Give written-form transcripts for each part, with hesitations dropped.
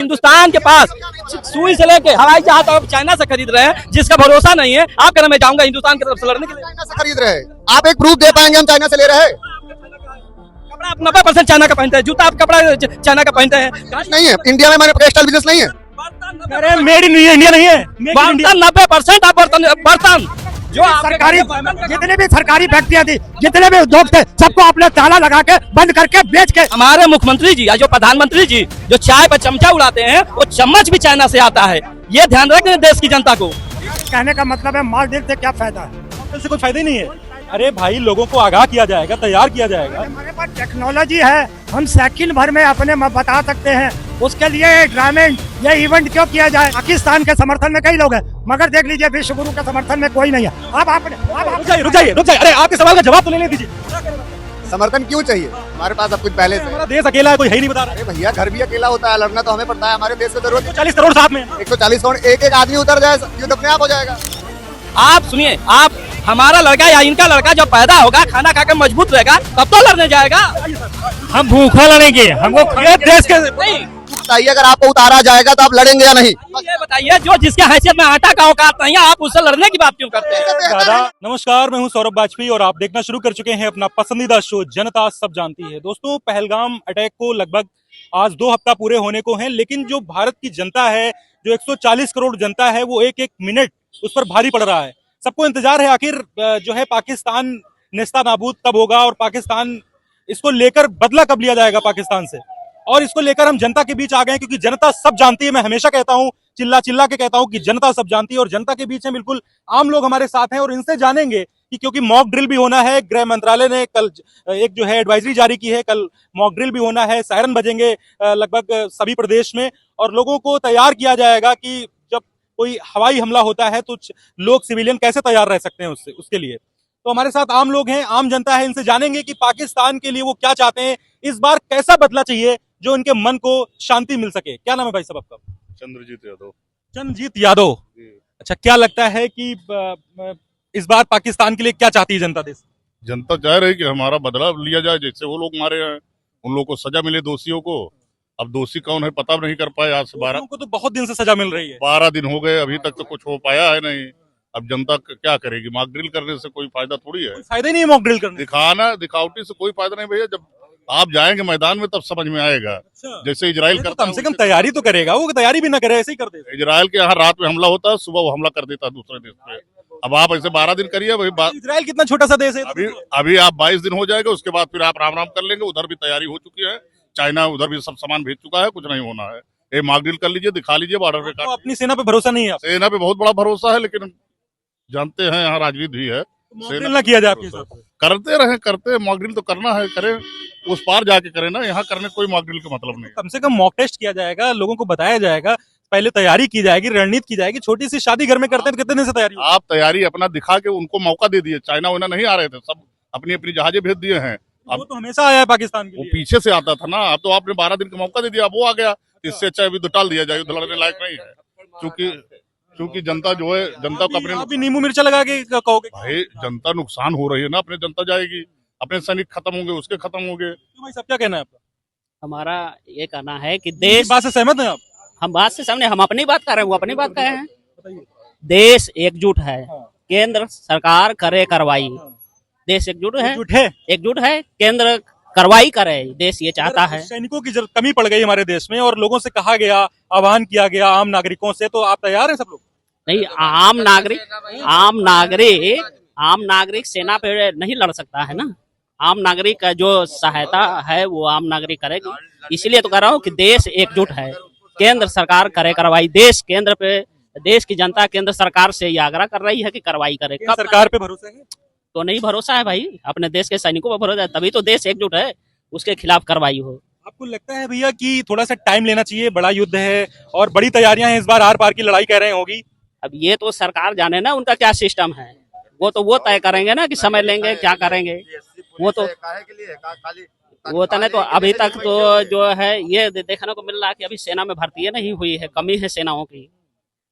हिंदुस्तान के पास सुई से लेके हवाई जहाज आप चाइना से खरीद रहे हैं, जिसका भरोसा नहीं है। आप कहना मैं चाहूंगा हिंदुस्तान की तरफ से लड़ने के लिए चाइना से खरीद रहे हैं। आप एक प्रूफ दे पाएंगे हम चाइना से ले रहे हैं? कपड़ा आप 90% चाइना का पहनते हैं, जूता आप कपड़ा चाइना का पहनते हैं। नहीं है इंडिया में, हमारे टेक्सटाइल बिजनेस नहीं है। अरे मेड इन इंडिया नहीं है, बर्तन 90% आप बर्तन जो सरकारी जितने भी सरकारी फैक्ट्रियां थी, जितने भी उद्योग थे, सबको आपने ताला लगा के बंद करके बेच के। हमारे मुख्यमंत्री जी या जो प्रधानमंत्री जी जो चाय पर चमचा उड़ाते हैं, वो चम्मच भी चाइना से आता है। ये ध्यान रखना देश की जनता को। कहने का मतलब है मालदीव से क्या फायदा है? से कोई फायदा ही नहीं है। अरे भाई लोगों को आगाह किया जाएगा, तैयार किया जाएगा। हमारे पास टेक्नोलॉजी है, हम सेकंड भर में अपने बता सकते हैं। उसके लिए ये इवेंट क्यों किया जाए? पाकिस्तान के समर्थन में कई लोग हैं, मगर देख लीजिए विश्व गुरु के समर्थन में कोई नहीं है। रुक जाइए। अरे आपके सवाल का जवाब तो ले दीजिए। समर्थन क्यों चाहिए? हमारे पास अब कुछ पहले से। हमारा देश अकेला है, कोई है ही नहीं बता रहा। अरे भैया घर भी अकेला होता है, लड़ना तो हमें पड़ता है। हमारे देश से जरूरत है 40 करोड़ साथ में। 140 करोड़, एक आदमी उतर जाए युद्ध अपने आप हो जाएगा। आप सुनिए, आप हमारा लड़का या इनका लड़का जब पैदा होगा, खाना खाकर मजबूत रहेगा, तब तो लड़ने जाएगा। हम भूखा लड़ेंगे, हमको देश के नहीं बताइए, अगर आपको उतारा जाएगा तो आप लड़ेंगे या नहीं? ये बताइए, जो जिसके हैसियत में आटा का औकात नहीं है, आप उससे लड़ने की बात क्यों करते हैं? नमस्कार, मैं हूं सौरभ वाजपेयी और आप देखना शुरू कर चुके हैं अपना पसंदीदा शो जनता सब जानती है। दोस्तों, पहलगाम अटैक को लगभग आज 2 हफ्ता पूरे होने को हैं, लेकिन जो भारत की जनता है, जो 140 करोड़ जनता है, वो एक एक मिनट उस पर भारी पड़ रहा है। सबको इंतजार है आखिर जो है पाकिस्तान नेस्ता नाबूद कब होगा और पाकिस्तान इसको लेकर बदला कब लिया जाएगा पाकिस्तान से। और इसको लेकर हम जनता के बीच आ गए, क्योंकि जनता सब जानती है। मैं हमेशा कहता हूं, चिल्ला चिल्ला के कहता हूं कि जनता सब जानती है, और जनता के बीच में बिल्कुल आम लोग हमारे साथ हैं और इनसे जानेंगे कि क्योंकि मॉक ड्रिल भी होना है। गृह मंत्रालय ने कल एक जो है एडवाइजरी जारी की है, कल मॉक ड्रिल भी होना है, सायरन बजेंगे लगभग सभी प्रदेश में, और लोगों को तैयार किया जाएगा कि जब कोई हवाई हमला होता है तो लोग सिविलियन कैसे तैयार रह सकते हैं उसके लिए। तो हमारे साथ आम लोग हैं, आम जनता है, इनसे जानेंगे कि पाकिस्तान के लिए वो क्या चाहते हैं, इस बार कैसा बदला चाहिए जो इनके मन को शांति मिल सके। क्या नाम है भाई साहब आपका? चंद्रजीत यादव। चंद्रजीत यादव। अच्छा, क्या लगता है कि इस बार पाकिस्तान के लिए क्या चाहती है जनता? देश जनता चाह रही कि हमारा बदला लिया जाए, जैसे वो लोग मारे हैं उन लोगों को सजा मिले, दोषियों को। अब दोषी कौन है पता नहीं कर पाए। आज से 12 को तो बहुत दिन से सजा मिल रही है। 12 दिन हो गए, अभी तक तो कुछ हो पाया है नहीं। अब जनता क्या करेगी? मॉक ड्रिल करने से कोई फायदा थोड़ी है। फायदा ही नहीं है मॉक ड्रिल करने। दिखावटी से कोई फायदा नहीं भैया। जब आप जाएंगे मैदान में तब समझ में आएगा। अच्छा। जैसे इजराइल करता है, कम से कम तैयारी तो करेगा वो, तैयारी भी ना करे ऐसे ही कर देगा। इजराइल के यहाँ रात में हमला होता है, सुबह वो हमला कर देता है दूसरे देश पे। अब आप ऐसे 12 दिन करिए भाई। इजराइल कितना छोटा सा देश है। अभी आप 22 दिन हो जाएगा, उसके बाद फिर आप राम राम कर लेंगे। उधर भी तैयारी हो चुकी है, चाइना उधर भी सब सामान भेज चुका है, कुछ नहीं होना है। ये मॉक ड्रिल कर लीजिए, दिखा लीजिए बॉर्डर पे। तो अपनी सेना पे भरोसा नहीं है? सेना पे बहुत बड़ा भरोसा है, लेकिन जानते हैं यहाँ राजनीति भी है। सेना ना किया जाए आपके हिसाब से? करते मॉक ड्रिल तो करना है, करें उस पार जाके करें ना। यहाँ करने कोई मॉक ड्रिल का मतलब नहीं। कम से कम मॉक टेस्ट किया जाएगा, लोगों को बताया जाएगा, पहले तैयारी की जाएगी, रणनीति की जाएगी। छोटी सी शादी घर में करते हैं तो कितने दिन से तैयारी? आप तैयारी अपना दिखा के उनको मौका दे दिए। चाइना वाइना नहीं आ रहे थे, सब अपनी अपनी जहाजें भेज दिए हैं। अब तो हमेशा आया है पाकिस्तान के वो लिए। पीछे से आता था ना। अब तो आपने 12 दिन का मौका दे दिया, अब वो आ गया। इससे अच्छा युद्ध टाल दिया जाए, युद्ध लड़ने लायक नहीं है। क्योंकि जनता जो है, जनता को अपने अभी नींबू मिर्चा लगा के कहोगे? भाई जनता नुकसान हो रही है ना, अपने जनता जाएगी, अपने सैनिक खत्म होंगे, उसके खत्म होंगे। तो भाई सब क्या कहना है आपका? हमारा ये कहना है कि देश, बात से सहमत हैं आप? हम बात से सामने, हम अपनी बात कर रहे हैं, वो अपनी बात कर रहे हैं। देश एकजुट है, केंद्र सरकार करे कार्रवाई। देश एकजुट है, केंद्र कार्रवाई करे, देश ये चाहता है। सैनिकों की कमी पड़ गई हमारे देश में और लोगों से कहा गया, आह्वान किया गया आम नागरिकों से, तो आप तैयार हैं सब लोग? नहीं, आम नागरिक सेना पे नहीं लड़ सकता है ना। आम नागरिक का जो सहायता है वो आम नागरिक करेगी। इसलिए तो कह रहा हूँ कि देश एकजुट है, केंद्र सरकार करे कार्रवाई। देश की जनता केंद्र सरकार से ये आग्रह कर रही है कि कार्रवाई करे। कब सरकार पे भरोसा है? तो नहीं भरोसा है भाई, अपने देश के सैनिकों पर भरोसा है, तभी तो देश एकजुट है, उसके खिलाफ कार्रवाई हो। आपको लगता है भैया कि थोड़ा सा टाइम लेना चाहिए? बड़ा युद्ध है और बड़ी तैयारियां हैं, इस बार आर पार की लड़ाई कह रहे होगी। अब ये तो सरकार जाने ना उनका क्या सिस्टम है, वो तय करेंगे ना कि समय लेंगे, क्या करेंगे। वो तो नहीं, तो अभी तक तो जो है ये देखने को मिल रहा है कि अभी सेना में भर्ती नहीं हुई है, कमी है सेनाओं की।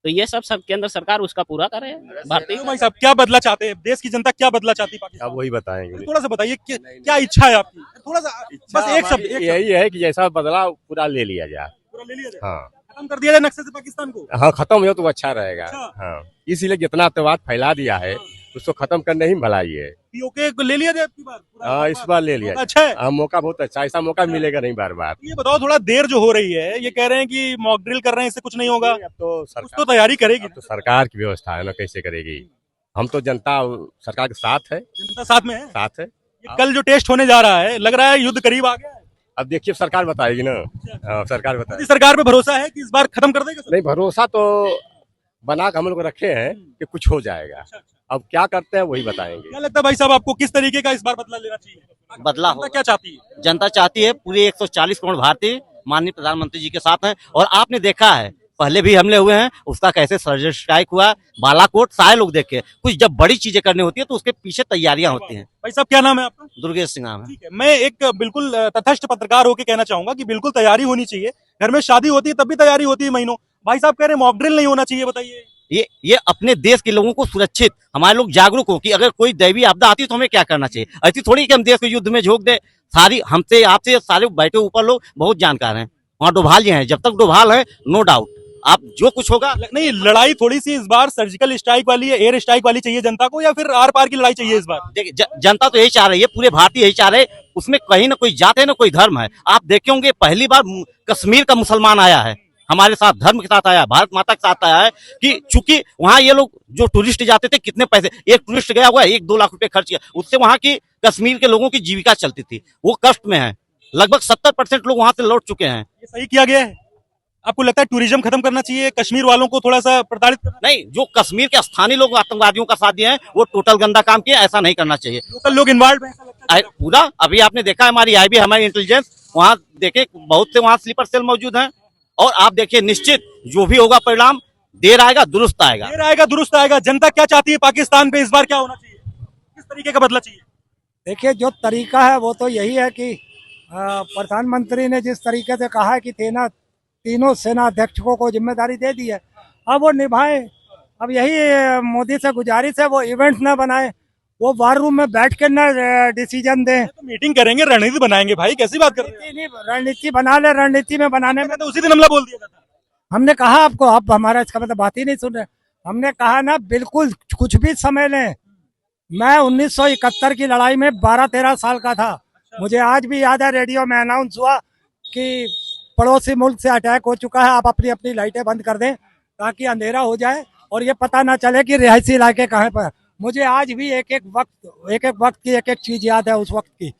तो ये सब केंद्र सरकार उसका पूरा करे भर्ती। भाई साहब क्या बदला चाहते हैं? देश की जनता क्या बदला चाहती है पाकिस्तान? आप वही बताएंगे। थोड़ा सा बताइए क्या इच्छा है आपकी? थोड़ा सा बस एक शब्द। यही है कि जैसा बदला पूरा ले लिया जाए। पूरा ले लिया जाए। हाँ, खत्म कर दिया जाए नक्शे से पाकिस्तान को। हाँ, खत्म हो तो अच्छा रहेगा। अच्छा। हाँ, इसीलिए जितना अत्याचार फैला दिया है उसको खत्म करने ही भलाई है। पीओके को ले लिया जाए आपकी बात? हाँ, इस बार ले लिया। अच्छा है। हाँ, मौका बहुत अच्छा, ऐसा मौका मिलेगा नहीं बार बार। ये बताओ, थोड़ा देर जो हो रही है, ये कह रहे हैं कि मॉक ड्रिल कर रहे हैं, इससे कुछ नहीं होगा। अब तो कुछ सरकार तो तैयारी करेगी अब तो सरकार की व्यवस्था है ना, कैसे करेगी। हम तो जनता सरकार के साथ है, जनता साथ में है। साथ है। ये कल जो टेस्ट होने जा रहा है, लग रहा है युद्ध करीब आ गया है। अब देखिए सरकार बताएगी ना। हाँ, सरकार मोदी बताएगी। सरकार पे भरोसा है कि इस बार खत्म कर देगा सब? नहीं, भरोसा तो बना के हम लोग रखे हैं कि कुछ हो जाएगा। अब क्या करते हैं वही बताएंगे। क्या लगता है भाई साहब आपको, किस तरीके का इस बार बदला लेना चाहिए? बदला जनता क्या चाहती है? जनता चाहती है पूरे 140 करोड़ भारतीय माननीय प्रधानमंत्री जी के साथ हैं। और आपने देखा है पहले भी हमले हुए हैं, उसका कैसे सर्जिकल स्ट्राइक हुआ, बालाकोट, सारे लोग देखे। कुछ जब बड़ी चीजें करनी होती है तो उसके पीछे तैयारियां होती हैं। भाई साहब क्या नाम है आपका? दुर्गेश सिंह नाम है। ठीक है, मैं एक बिल्कुल तटस्थ पत्रकार होकर कहना चाहूंगा कि बिल्कुल तैयारी होनी चाहिए। घर में शादी होती है तब भी तैयारी होती है महीनों। भाई साहब कह रहे हैं मॉक ड्रिल नहीं होना चाहिए, बताइए। ये अपने देश के लोगों को सुरक्षित, हमारे लोग जागरूक हो कि अगर कोई दैवी आपदा आती है तो हमें क्या करना चाहिए। ऐसी थोड़ी कि हम देश को युद्ध में झोंक दे। सारी हमसे आपसे सारे बैठे ऊपर लोग बहुत जानकार हैं। वहाँ डोभाल जी हैं, जब तक डोभाल है नो डाउट आप जो कुछ होगा। नहीं, लड़ाई थोड़ी सी इस बार सर्जिकल स्ट्राइक वाली है, एयर स्ट्राइक वाली चाहिए जनता को, या फिर आर पार की लड़ाई चाहिए इस बार? देखिए जनता तो यही चाह रही है, पूरे भारतीय यही चाह रहे हैं। उसमें कहीं ना कोई जात है ना कोई धर्म है। आप देखे होंगे पहली बार कश्मीर का मुसलमान आया है हमारे साथ, धर्म के साथ आया, भारत माता के साथ आया है। कि चूंकि वहाँ ये लोग जो टूरिस्ट जाते थे, कितने पैसे एक टूरिस्ट गया हुआ है, 1-2 लाख रुपए खर्च किया, उससे वहाँ की कश्मीर के लोगों की जीविका चलती थी। वो कष्ट में है, लगभग 70% लोग वहां से लौट चुके हैं। ये सही किया गया है? आपको लगता है टूरिज्म खत्म करना चाहिए, कश्मीर वालों को थोड़ा सा प्रताड़ित करना? नहीं, जो कश्मीर के स्थानीय लोग आतंकवादियों का साथ दिए हैं वो टोटल गंदा काम किया, ऐसा नहीं करना चाहिए। लोकल लोग इन्वॉल्व हैं, ऐसा लगता है? पूरा अभी आपने देखा हमारी आईबी, हमारी इंटेलिजेंस वहाँ देखे बहुत से वहाँ स्लीपर सेल मौजूद हैं। और आप देखिए निश्चित जो भी होगा परिणाम देर आएगा दुरुस्त आएगा। देर आएगा दुरुस्त आएगा। जनता क्या चाहती है पाकिस्तान पे इस बार, क्या होना चाहिए, किस तरीके का बदला चाहिए? देखिए जो तरीका है वो तो यही है कि प्रधानमंत्री ने जिस तरीके से कहा है कि तीनों सेना अध्यक्षों को जिम्मेदारी दे दी है, अब वो निभाए। अब यही मोदी से गुजारिश है, वो इवेंट ना बनाए, वो वार रूम में बैठ के ना डिसीजन दें। तो मीटिंग करेंगे, रणनीति बनाएंगे। भाई कैसी बात कर रहे हैं? रणनीति बना ले, रणनीति में बनाने में तो उसी दिन हमला बोल दिया जाता है। हमने कहा आपको, आप हमारा इसका मतलब बात ही नहीं सुन रहे। हमने कहा ना बिल्कुल कुछ भी समय लें। मैं 1971 की लड़ाई में 12-13 साल का था। मुझे आज भी याद है, रेडियो में अनाउंस हुआ कि पड़ोसी मुल्क से अटैक हो चुका है, आप अपनी अपनी लाइटें बंद कर दें ताकि अंधेरा हो जाए और ये पता ना चले कि रिहायशी इलाके कहाँ पर। मुझे आज भी एक एक वक्त की एक एक चीज याद है उस वक्त की।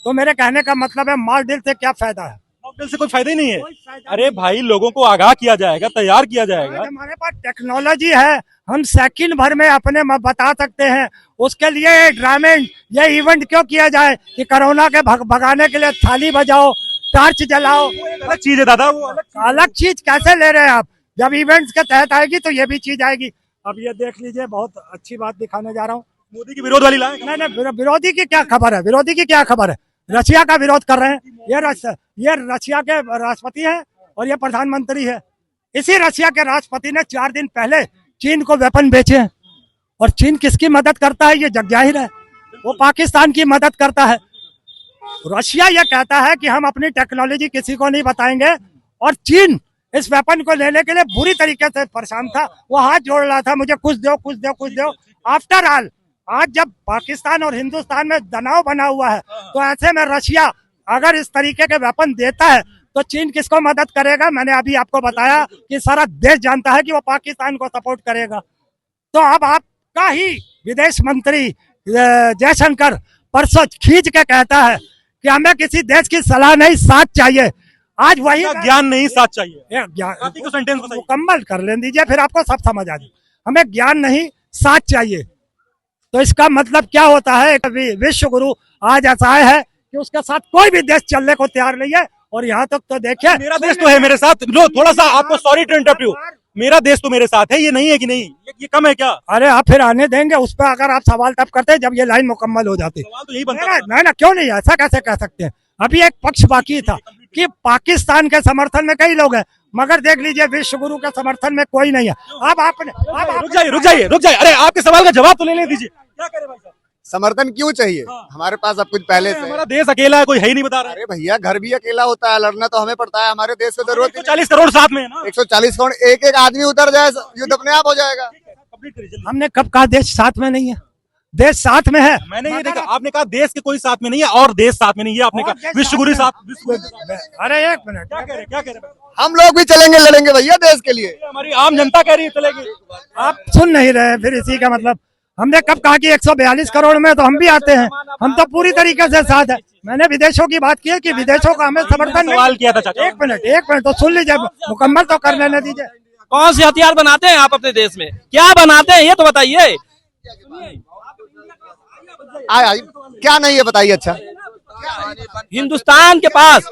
तो मेरे कहने का मतलब है मॉक ड्रिल से क्या फायदा है? मॉक ड्रिल से कोई फायदा ही नहीं है। अरे भाई लोगों को आगाह किया जाएगा, तैयार किया जाएगा। हमारे पास टेक्नोलॉजी है, हम सेकंड भर में अपने बता सकते हैं। उसके लिए ड्रामेंट ये इवेंट क्यों किया जाए कि कोरोना के भगाने के लिए थाली बजाओ, टार्च जलाओ। अलग चीज है दादा, वो अलग चीज कैसे ले रहे हैं आप? जब इवेंट्स के तहत आएगी तो ये भी चीज आएगी। अब ये देख लीजिए, बहुत अच्छी बात दिखाने जा रहा हूँ। मोदी की विरोध वाली लाइन। नहीं, विरोधी की क्या खबर है? विरोधी की क्या खबर है? रशिया का विरोध कर रहे हैं। ये रशिया के राष्ट्रपति हैं और ये प्रधानमंत्री है। इसी रशिया के राष्ट्रपति ने 4 दिन पहले चीन को वेपन बेचे हैं। और चीन किसकी मदद करता है ये जग जाहिर है, वो पाकिस्तान की मदद करता है। रशिया ये कहता है कि हम अपनी टेक्नोलॉजी किसी को नहीं बताएंगे, और चीन इस वेपन को लेने के लिए बुरी तरीके से परेशान था। वो हाथ जोड़ रहा था, मुझे कुछ दो कुछ दो कुछ दो। आफ्टर ऑल आज जब पाकिस्तान और हिंदुस्तान में तनाव बना हुआ है, तो ऐसे में रशिया अगर इस तरीके के वेपन देता है तो चीन किसको मदद करेगा? मैंने अभी आपको बताया कि सारा देश जानता है कि वो पाकिस्तान को सपोर्ट करेगा। तो अब आपका ही विदेश मंत्री जयशंकर परसों खींच के कहता है कि हमें किसी देश की सलाह नहीं, साथ चाहिए। आज वही ज्ञान नहीं, साथ चाहिए। सेंटेंस मुकम्मल कर ले दीजिए, फिर आपको सब समझ आ जाए। हमें ज्ञान नहीं, साथ चाहिए। तो इसका मतलब क्या होता है? विश्व गुरु आज ऐसा है कि उसके साथ कोई भी देश चलने को तैयार नहीं है। और यहाँ तक तो देखिए, मेरा देश तो है मेरे साथ। लो थोड़ा सा आपको, सॉरी टू इंटरप्ट यू, मेरा देश तो मेरे साथ है, ये नहीं है कि नहीं, ये कम है क्या? अरे आप फिर आने देंगे उस पर? अगर आप सवाल तब करते जब ये लाइन मुकम्मल हो जाती। सवाल तो यही बनता है। नहीं, क्यों नहीं? ऐसा कैसे कह सकते हैं? अभी एक पक्ष बाकी था कि पाकिस्तान के समर्थन में कई लोग हैं, मगर देख लीजिए विश्व गुरु के समर्थन में कोई नहीं है। अब आपने रुक जाइए। अरे आपके सवाल का जवाब तो ले दीजिए। क्या करें भाई साहब? समर्थन क्यों चाहिए? हमारे पास अब कुछ पहले से है। हमारा देश अकेला है, कोई है ही नहीं बता रहा है। अरे भैया, घर भी अकेला होता है, लड़ना तो हमें पड़ता है। हमारे देश से जरूरत 140 करोड़ साथ में है ना। 140 करोड़, एक एक आदमी उतर जाए, युद्ध अपने आप हो जाएगा। हमने कब कहा देश साथ में नहीं है? देश साथ में है। मैंने ये देखा, आपने कहा देश के कोई साथ में नहीं है और देश साथ में नहीं है, आपने कहा विश्व गुरु साथ। अरे एक मिनट, क्या कह रहे हैं, क्या कह रहे हैं? हम लोग भी चलेंगे, लड़ेंगे भैया देश के लिए। हमारी आम जनता कह रही है चलेगी। आप सुन नहीं रहे, फिर इसी का मतलब हमने कब कहा कि 142 करोड़ में तो हम भी आते हैं, हम तो पूरी तरीके से साथ है। मैंने विदेशों की बात की है कि विदेशों का हमें समर्थन नहीं। सवाल किया था चाचा। एक मिनट तो सुन लीजिए, मुकम्मल तो कर लेने दीजिए। कौन से हथियार बनाते हैं आप अपने देश में? क्या बनाते हैं ये तो बताइए। क्या नहीं है बताइए। अच्छा, हिंदुस्तान के पास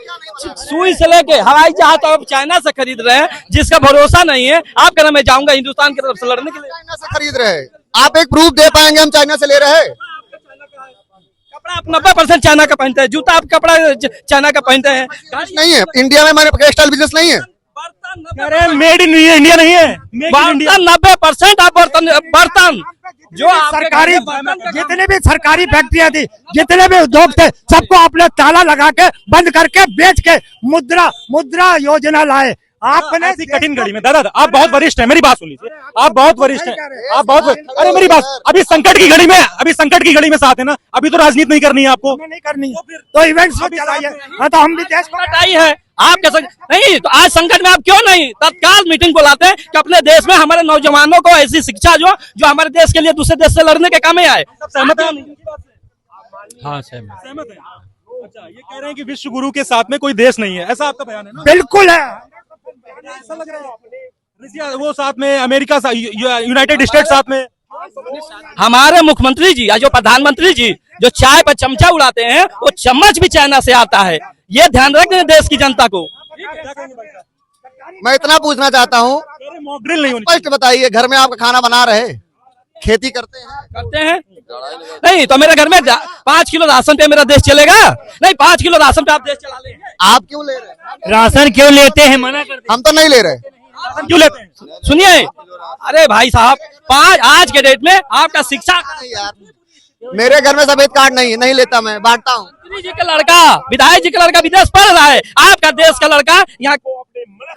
सुई से लेके हवाई जहाज तो आप चाइना से खरीद रहे हैं, जिसका भरोसा नहीं है। आप कहना मैं जाऊंगा हिंदुस्तान की तरफ से लड़ने के लिए। चाइना से खरीद रहे हैं? आप एक प्रूफ दे पाएंगे हम चाइना से ले रहे हैं? कपड़ा आप 90% चाइना का पहनते हैं, जूता आप कपड़ा चाइना का पहनते हैं। नहीं है इंडिया में, हमारे टेक्सटाइल बिजनेस नहीं है। अरे मेड इन इंडिया नहीं है, मेक इन इंडिया। 90% आप बर्तन जो सरकारी, जितने भी सरकारी फैक्ट्रियां थी, जितने भी उद्योग थे, सबको आपने ताला लगा के बंद करके बेच के मुद्रा योजना लाए आपने। ऐसी कठिन घड़ी में दादा, आप बहुत वरिष्ठ हैं, मेरी बात सुन लीजिए। आप बहुत वरिष्ठ हैं, आप बहुत, अरे मेरी बात, अभी संकट की घड़ी में साथ है ना। अभी तो राजनीति नहीं करनी है आपको, नहीं करनी तो इवेंट्स में चलाइए। हाँ, तो हम भी देश को आई है आपके नहीं तो आज संकट में आप क्यों नहीं तत्काल मीटिंग बुलाते हैं कि अपने देश में हमारे नौजवानों को ऐसी शिक्षा जो हमारे देश के लिए दूसरे देश से लड़ने के काम में आए। सहमत है? हाँ सहमत है। अच्छा, ये कह रहे हैं कि विश्व गुरु के साथ में कोई देश नहीं है, ऐसा आपका बयान है ना? बिल्कुल है। ऐसा लग रहा है रसिया वो साथ में, अमेरिका यूनाइटेड स्टेट साथ में। हमारे मुख्यमंत्री जी या जो प्रधानमंत्री जी जो चाय पर चमचा उड़ाते हैं, वो चम्मच भी चाइना से आता है। ये ध्यान रखने देश की जनता को। मैं इतना पूछना चाहता हूँ, मॉकड्रिल नहीं होनी। स्पष्ट बताइए, घर में आप खाना बना रहे, खेती करते हैं? नहीं तो मेरे घर में 5 किलो राशन पे मेरा देश चलेगा? नहीं, 5 किलो राशन पे आप देश चला लेंगे? आप क्यों ले रहे हैं? राशन क्यों लेते हैं? मना करते हम तो नहीं ले रहे। क्यों लेते हैं? सुनिए, अरे भाई साहब, आज के डेट में आपका शिक्षा नहीं यार, मेरे घर में सफेद कार्ड नहीं लेता, मैं बांटता हूँ। जी का लड़का, विधायक जी का लड़का विदेश पढ़ रहा है, आपका देश का लड़का यहाँ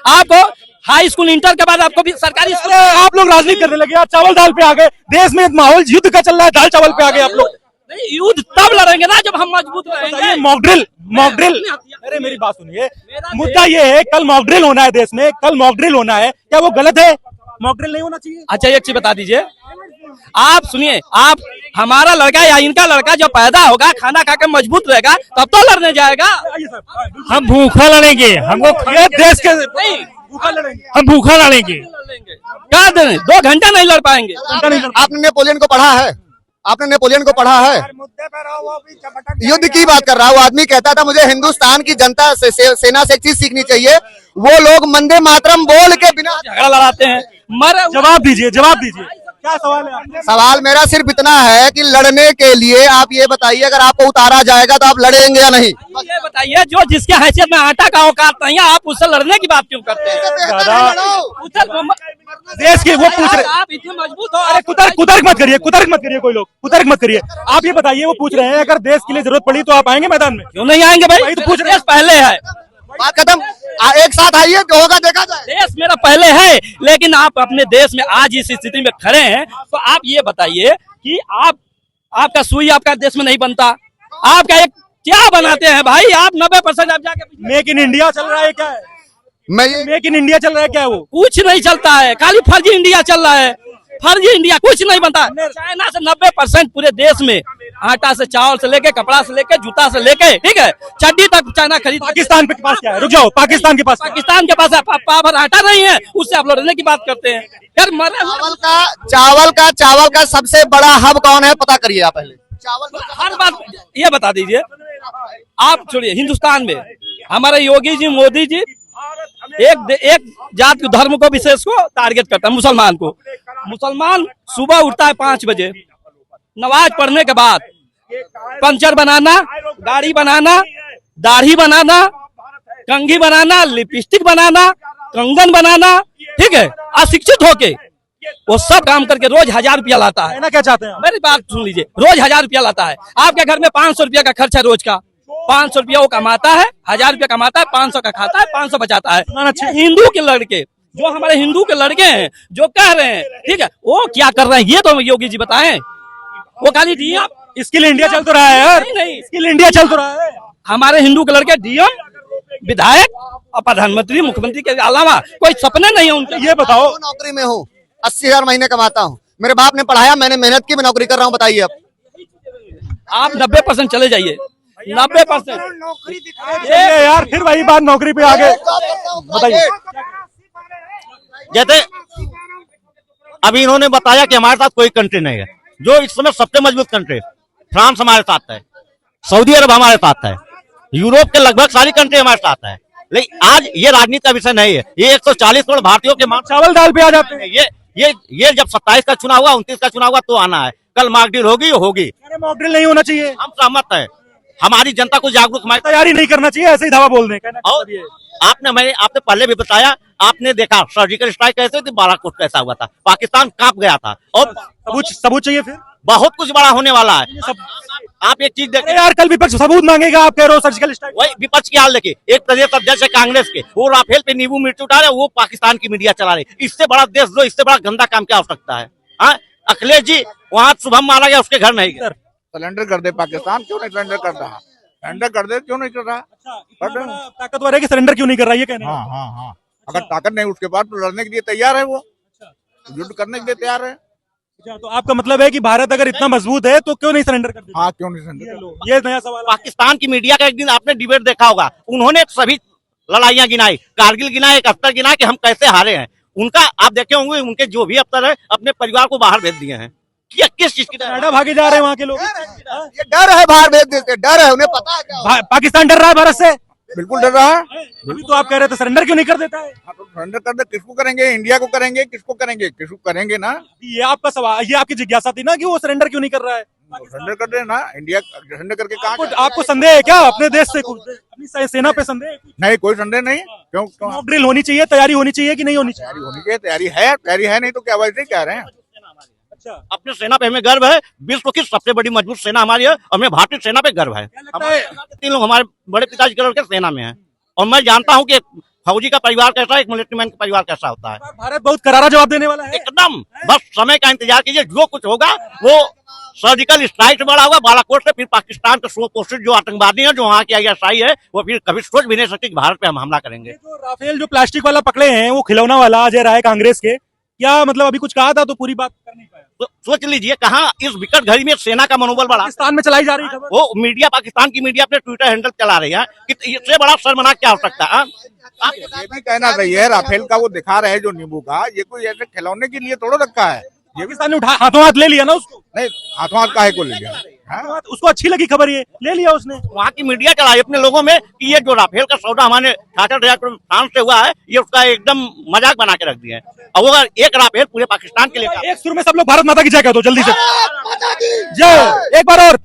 आपको हाई स्कूल इंटर के बाद आपको भी सरकारी स्कूल। आप लोग राजनीति करने लगे, आप चावल दाल पे आ गए। देश में माहौल युद्ध का चल रहा है, दाल चावल पे आ गए आप लोग। नहीं, युद्ध तब लड़ेंगे ना जब हम मजबूत रहेंगे। मॉकड्रिल, अरे मेरी बात सुनिए, मुद्दा ये है कल मॉकड्रिल होना है देश में, कल मॉकड्रिल होना है, क्या वो गलत है? मॉकड्रिल नहीं होना चाहिए। अच्छा एक चीज बता दीजिए, आप सुनिए, आप हमारा लड़का या इनका लड़का जो पैदा होगा, खाना खाकर मजबूत रहेगा, तब तो लड़ने जाएगा। हम भूखा लड़ेंगे, हमको ये देश के नहीं, हम भूखा लड़ेंगे। क्या दें, 2 घंटा नहीं लड़ पाएंगे। आपने नेपोलियन को पढ़ा है? आपने नेपोलियन को पढ़ा है? युद्ध की बात कर रहा हूँ। आदमी कहता था मुझे हिंदुस्तान की जनता से सेना से एक चीज सीखनी चाहिए। वो लोग वंदे मातरम बोल के बिना झगड़ा लड़ाते हैं। जवाब दीजिए, क्या सवाल है आपका? सवाल मेरा सिर्फ इतना है कि लड़ने के लिए आप ये बताइए, अगर आपको उतारा जाएगा तो आप लड़ेंगे या नहीं? ये बताइए, जो जिसके हैसियत में आटा का औकात नहीं है, आप उससे लड़ने की बात क्यों करते हैं? देश के वो पूछ रहे, आप इतने मजबूत हो। अरे कुतर्क मत करिए, कोई लोग कुतर्क मत करिए। आप ये बताइए, वो पूछ रहे हैं अगर देश के लिए जरूरत पड़ी तो आप आएंगे मैदान में? क्यों नहीं आएंगे भाई? भाई तो पूछ रहे हैं। देश पहले है, बात खत्म। एक साथ आइए, जो होगा देखा जाए। देश मेरा पहले है, लेकिन आप अपने देश में आज इस स्थिति में खड़े हैं, तो आप ये बताइए कि आपका सुई आपका देश में नहीं बनता, आपका एक क्या बनाते हैं भाई? आप 90% आप जाके मेक इन इंडिया चल रहा है क्या है? मेक इन इंडिया चल रहा है क्या? वो कुछ नहीं चलता है, खाली फर्जी इंडिया चल रहा है। फर्जी इंडिया, कुछ नहीं बनता। चाइना से 90% पूरे देश में आटा से, चावल से लेके, कपड़ा से लेके, जूता से लेके, ठीक है, चड्डी तक चाइना खरीद। पाकिस्तान के पास क्या है? रुक जाओ, पाकिस्तान के पास पावर आटा नहीं है, उससे आप लड़ने की बात करते हैं यार। चावल का सबसे बड़ा हब कौन है, पता करिए आप पहले। हर बात ये बता दीजिए। आप छोड़िए, हिंदुस्तान में हमारे योगी जी, मोदी जी एक जात धर्म को विशेष को टारगेट करता है, मुसलमान को। मुसलमान सुबह उठता है 5 बजे, नमाज पढ़ने के बाद पंचर बनाना, गाड़ी बनाना, दाढ़ी बनाना, कंघी बनाना, लिपस्टिक बनाना, कंगन बनाना, ठीक है, अशिक्षित होके वो सब काम करके रोज 1000 रुपया लाता है। कहना क्या चाहते हैं आप? मेरी बात सुन लीजिए, रोज 1000 रुपया लाता है। आपके घर में 500 रुपया का खर्च है रोज का, 500 रुपया वो कमाता है, 1000 रुपया कमाता है, 500 का खाता है, 500 बचाता है। अच्छा। हिंदू के लड़के, जो हमारे हिंदू के लड़के हैं, जो कह रहे हैं, ठीक है, वो क्या कर रहे हैं ये तो योगी जी बताएं। वो खाली डीएम, स्किल इंडिया चल तो रहा है यार, नहीं, स्किल इंडिया चल तो रहा है। हमारे हिंदू के लड़के डीएम, विधायक और प्रधानमंत्री, मुख्यमंत्री के अलावा कोई सपने नहीं है उनके। ये बताओ, नौकरी में हूँ, 80,000 महीने कमाता हूँ। मेरे बाप ने पढ़ाया, मैंने मेहनत की, मैं नौकरी कर रहा हूँ। बताइए अब आप 90% चले जाइए, 90%। नौकरी ये यार फिर वही बात, नौकरी पे आगे बताइए। जैसे अभी इन्होंने बताया कि हमारे साथ कोई कंट्री नहीं है, जो इस समय सबसे मजबूत कंट्री फ्रांस हमारे साथ है, सऊदी अरब हमारे साथ है, यूरोप के लगभग सारी कंट्री हमारे साथ है। लेकिन आज ये राजनीति का विषय नहीं है। ये 140 करोड़ भारतीयों के चावल दाल पे आ जाते हैं। ये जब 27 का चुनाव हुआ, 29 का चुनाव हुआ तो आना है। कल मॉकड्रिल होगी। अरे मॉकड्रिल नहीं होना चाहिए, हम सहमत है। हमारी जनता को जागरूक हमारी तैयारी नहीं करना चाहिए, ऐसे ही धावा बोल दें। कहना क्या और मतलब ये है? आपने पहले भी बताया, आपने देखा सर्जिकल स्ट्राइक कैसे थी, बालाकोट कैसा हुआ था, पाकिस्तान कांप गया था। और सबूत चाहिए फिर। बहुत कुछ बड़ा होने वाला है। आप एक चीज अरे देखिए, यार कल विपक्ष सबूत मांगेगा, आप कह रहे हो सर्जिकल स्ट्राइक। वही विपक्ष की हाल देखिए। एक प्रदेश अध्यक्ष है कांग्रेस के, वो राफेल पे नींबू मिर्च उठा रहे, वो पाकिस्तान की मीडिया चला रही। इससे बड़ा देशद्रोह, इससे बड़ा गंदा काम क्या हो सकता है? हाँ, अखिलेश जी वहाँ शुभम मारा गया, उसके घर नहीं गए। सरेंडर कर दे पाकिस्तान, क्यों नहीं सरेंडर कर रहा? सरेंडर कर दे, क्यों नहीं कर रहा? इतना बड़ा ताकतवर है कि सरेंडर क्यों नहीं कर रहा, ये कहना है। हाँ हाँ हाँ, अगर ताकत नहीं उसके बाद तो लड़ने के लिए तैयार है, वो युद्ध करने के लिए तैयार है। अच्छा, तो आपका मतलब है कि भारत अगर इतना मजबूत है तो क्यों नहीं सरेंडर कर देता? हाँ, क्यों नहीं सरेंडर? ये नया सवाल है। पाकिस्तान की मीडिया का एक दिन आपने डिबेट देखा होगा, उन्होंने सभी लड़ाइयां गिनाई, कारगिल गिनाए, 71 गिनाए कि हम कैसे हारे हैं। उनका आप देखे होंगे, उनके जो भी अफसर है अपने परिवार को बाहर भेज दिए हैं। क्या किस चीज की कनाडा भागे जा रहे हैं वहाँ के लोग। ये डर है, बाहर भेज देते, डर है, उन्हें पता है क्या। पाकिस्तान डर रहा है भारत से। बिल्कुल डर रहा है। अभी तो आप कह रहे थे सरेंडर क्यों नहीं कर देता है। हाँ, तो सरेंडर कर दे, किसको करेंगे? इंडिया को करेंगे, किसको करेंगे? किसको करेंगे ना। ये आपका सवाल, ये आपकी जिज्ञासा थी ना कि वो सरेंडर क्यों नहीं कर रहा है। तो सरेंडर कर दे ना, इंडिया सरेंडर करके कहाँ? आपको संदेह है क्या अपने देश से, अपनी सेना पे संदेह है? नहीं, कोई संदेह नहीं। क्यों? मॉक ड्रिल होनी चाहिए, तैयारी होनी चाहिए कि नहीं होनी चाहिए? तैयारी होनी चाहिए, तैयारी है नहीं तो क्या वैसे ही कह रहे हैं। अच्छा, अपने सेना पे हमें गर्व है। विश्व की सबसे बड़ी मजबूत सेना हमारी है और हमें भारतीय सेना पे गर्व है। लगता है 3 लोग हमारे बड़े पिताजी के लड़के सेना में हैं और मैं जानता हूं कि एक फौजी का परिवार कैसा है, एक मिलिट्री मैन का परिवार कैसा होता है। भारत बहुत करारा जवाब देने वाला है। एकदम, बस समय का इंतजार कीजिए, जो कुछ होगा वो सर्जिकल स्ट्राइक से बड़ा होगा, बालाकोट से, फिर पाकिस्तान के सुपोषित जो आतंकवादी हैं, जो वहाँ की ISI है, वो फिर कभी सोच भी नहीं सकती कि भारत पे हम हमला करेंगे। जो राफेल जो प्लास्टिक वाला पकड़े हैं, वो खिलौना वाला अजय राय कांग्रेस के, क्या मतलब अभी कुछ कहा था तो पूरी बात कर नहीं पाया। तो सोच लीजिए कहाँ इस विकट घड़ी में सेना का मनोबल बढ़ा। पाकिस्तान में चलाई जा रही खबर। वो मीडिया, पाकिस्तान की मीडिया अपने ट्विटर हैंडल चला रही है कि इससे बड़ा शर्मनाक क्या हो सकता है। ये भी कहना सही है, राफेल का वो दिखा रहे हैं जो नींबू का, ये कोई ऐसे खिलौने के लिए थोड़ा रखा है। पाकिस्तान ने उठा हाथों हाथ ले लिया ना उसको। नहीं, हाथों हाथ काहे को ले लिया? हाथों हाथ उसको अच्छी लगी खबर, ये ले लिया उसने। वहाँ की मीडिया चलाई अपने लोगों में कि ये जो राफेल का सौदा हमारे 68,000 करोड़ फ्रांस से हुआ है, ये उसका एकदम मजाक बना के रख दिया है। अब अगर एक राफेल पूरे पाकिस्तान के लिए, एक सुर में सब लोग भारत माता की जय कह दो जल्दी से। जय, एक बार और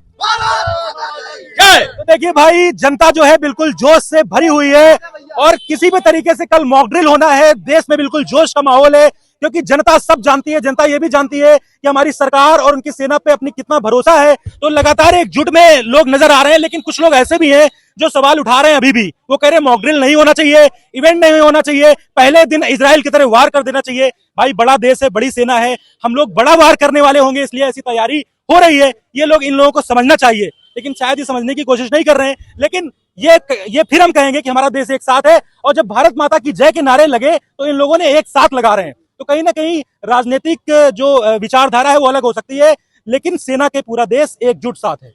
जय। तो देखिए भाई, जनता जो है बिल्कुल जोश से भरी हुई है और किसी भी तरीके से कल मॉक ड्रिल होना है। देश में बिल्कुल जोश का माहौल है क्योंकि जनता सब जानती है, जनता ये भी जानती है कि हमारी सरकार और उनकी सेना पे अपनी कितना भरोसा है। तो लगातार एकजुट में लोग नजर आ रहे हैं, लेकिन कुछ लोग ऐसे भी हैं जो सवाल उठा रहे हैं अभी भी। वो कह रहे हैं मॉक ड्रिल नहीं होना चाहिए, इवेंट नहीं होना चाहिए, पहले दिन इजराइल की तरह वार कर देना चाहिए। भाई बड़ा देश है, बड़ी सेना है, हम लोग बड़ा वार करने वाले होंगे, इसलिए ऐसी तैयारी हो रही है। ये लोग, इन लोगों को समझना चाहिए, लेकिन शायद ये समझने की कोशिश नहीं कर रहे हैं। लेकिन ये फिर हम कहेंगे कि हमारा देश एक साथ है और जब भारत माता की जय के नारे लगे तो इन लोगों ने एक साथ लगा रहे हैं। तो कहीं ना कहीं राजनीतिक जो विचारधारा है वो अलग हो सकती है, लेकिन सेना के पूरा देश एकजुट साथ है।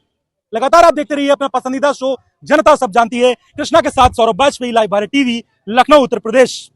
लगातार आप देखते रहिए अपना पसंदीदा शो जनता सब जानती है। कृष्णा के साथ सौरभ वाजपेयी, लाइव भारत टीवी, लखनऊ उत्तर प्रदेश।